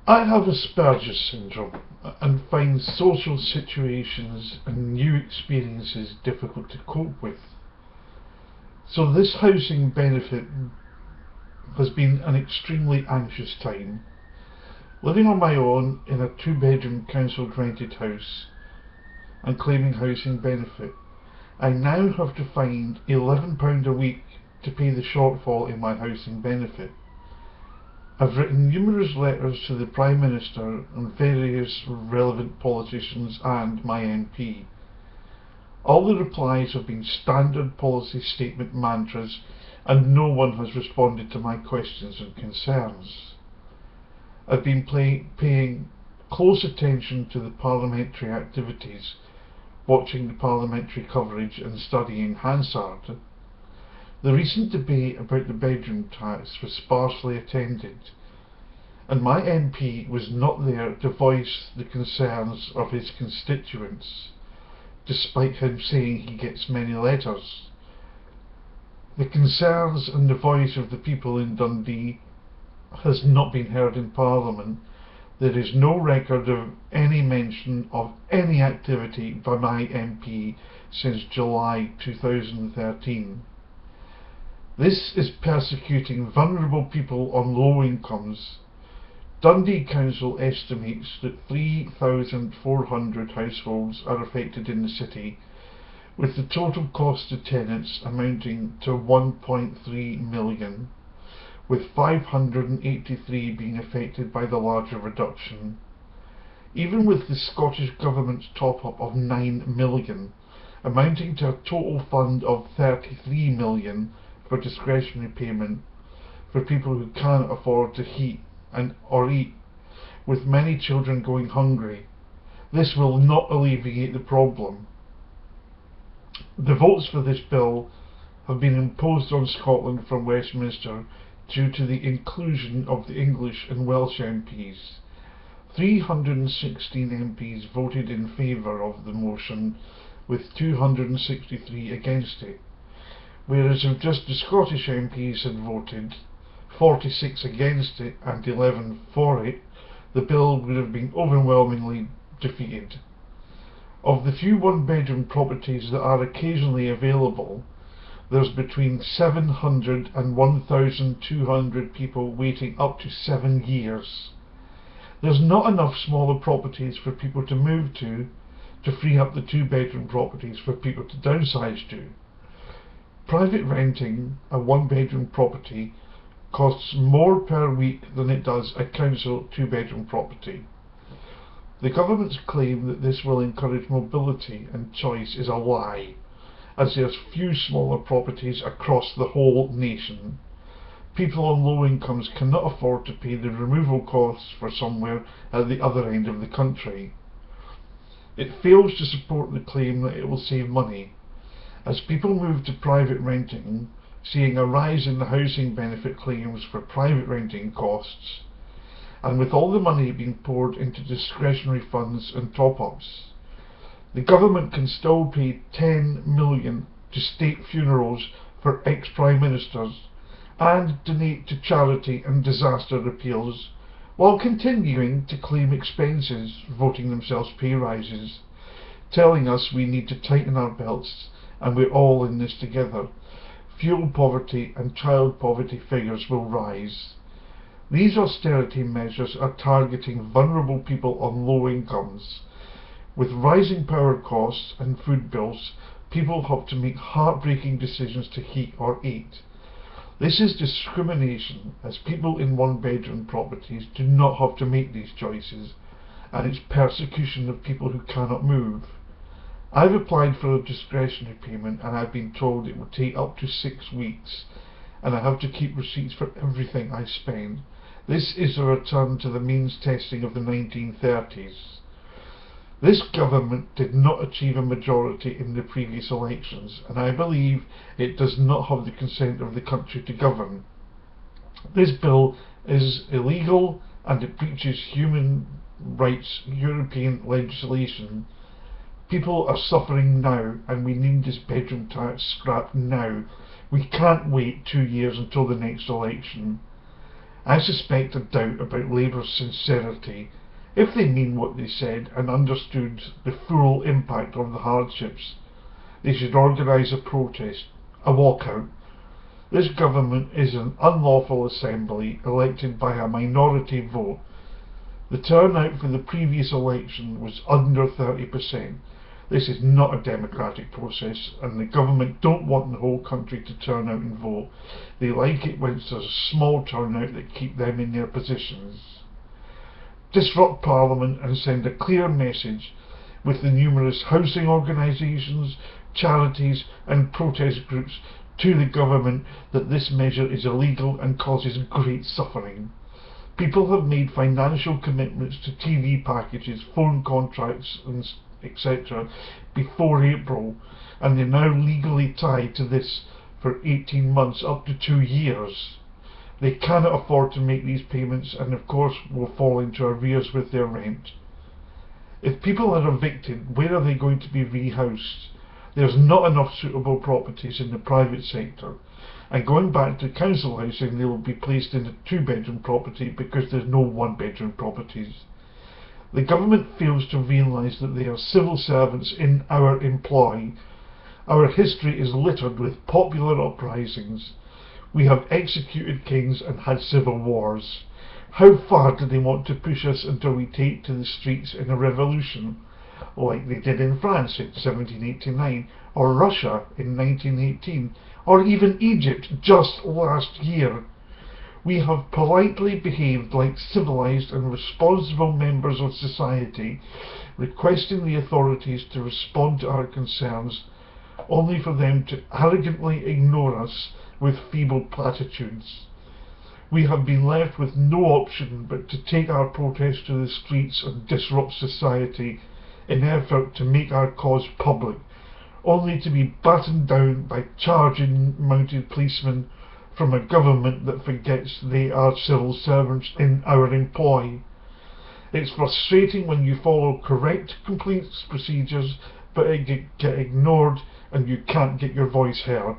I have Asperger's syndrome and find social situations and new experiences difficult to cope with. So this housing benefit has been an extremely anxious time. Living on my own in a 2-bedroom council rented house and claiming housing benefit, I now have to find £11 a week to pay the shortfall in my housing benefit. I've written numerous letters to the Prime Minister and various relevant politicians and my MP. All the replies have been standard policy statement mantras, and no one has responded to my questions and concerns. I've been paying close attention to the parliamentary activities, watching the parliamentary coverage and studying Hansard. The recent debate about the bedroom tax was sparsely attended, and my MP was not there to voice the concerns of his constituents, despite him saying he gets many letters. The concerns and the voice of the people in Dundee has not been heard in Parliament. There is no record of any mention of any activity by my MP since July 2013. This is persecuting vulnerable people on low incomes. Dundee Council estimates that 3,400 households are affected in the city, with the total cost to tenants amounting to 1.3 million, with 583 being affected by the larger reduction. Even with the Scottish Government's top-up of 9 million, amounting to a total fund of 33 million for discretionary payment for people who can't afford to heat or eat, with many children going hungry, this will not alleviate the problem. The votes for this bill have been imposed on Scotland from Westminster due to the inclusion of the English and Welsh MPs. 316 MPs voted in favour of the motion, with 263 against it, whereas if just the Scottish MPs had voted, 46 against it and 11 for it, the bill would have been overwhelmingly defeated. Of the few one-bedroom properties that are occasionally available, there's between 700 and 1,200 people waiting up to 7 years. There's not enough smaller properties for people to move to free up the 2-bedroom properties for people to downsize to. Private renting a 1-bedroom property costs more per week than it does a council 2-bedroom property. The government's claim that this will encourage mobility and choice is a lie, as there's few smaller properties across the whole nation. People on low incomes cannot afford to pay the removal costs for somewhere at the other end of the country. It fails to support the claim that it will save money, as people move to private renting, seeing a rise in the housing benefit claims for private renting costs, and with all the money being poured into discretionary funds and top-ups, the government can still pay 10 million to state funerals for ex-prime ministers and donate to charity and disaster appeals, while continuing to claim expenses, voting themselves pay rises, telling us we need to tighten our belts and we're all in this together. Fuel poverty and child poverty figures will rise. These austerity measures are targeting vulnerable people on low incomes. With rising power costs and food bills, people have to make heartbreaking decisions to heat or eat. This is discrimination, as people in 1-bedroom properties do not have to make these choices, and it's persecution of people who cannot move. I've applied for a discretionary payment and I've been told it will take up to 6 weeks, and I have to keep receipts for everything I spend. This is a return to the means testing of the 1930s. This government did not achieve a majority in the previous elections, and I believe it does not have the consent of the country to govern. This bill is illegal and it breaches human rights European legislation. People are suffering now, and we need this bedroom tax scrapped now. We can't wait 2 years until the next election. I suspect a doubt about Labour's sincerity. If they mean what they said and understood the full impact of the hardships, they should organise a protest, a walkout. This government is an unlawful assembly elected by a minority vote. The turnout for the previous election was under 30%. This is not a democratic process, and the government don't want the whole country to turn out and vote. They like it when there's a small turnout that keep them in their positions. Disrupt Parliament and send a clear message with the numerous housing organisations, charities and protest groups to the government that this measure is illegal and causes great suffering. People have made financial commitments to TV packages, phone contracts and etc. before April, and they're now legally tied to this for 18 months up to 2 years. They cannot afford to make these payments and of course will fall into arrears with their rent. If people are evicted, where are they going to be rehoused? There's not enough suitable properties in the private sector, and going back to council housing they will be placed in a 2-bedroom property because there's no 1-bedroom properties. The government fails to realise that they are civil servants in our employ. Our history is littered with popular uprisings. We have executed kings and had civil wars. How far do they want to push us until we take to the streets in a revolution, like they did in France in 1789, or Russia in 1918, or even Egypt just last year? We have politely behaved like civilised and responsible members of society, requesting the authorities to respond to our concerns, only for them to arrogantly ignore us with feeble platitudes. We have been left with no option but to take our protest to the streets and disrupt society in effort to make our cause public, only to be battened down by charging mounted policemen from a government that forgets they are civil servants in our employ. It's frustrating when you follow correct complaints procedures but get ignored and you can't get your voice heard.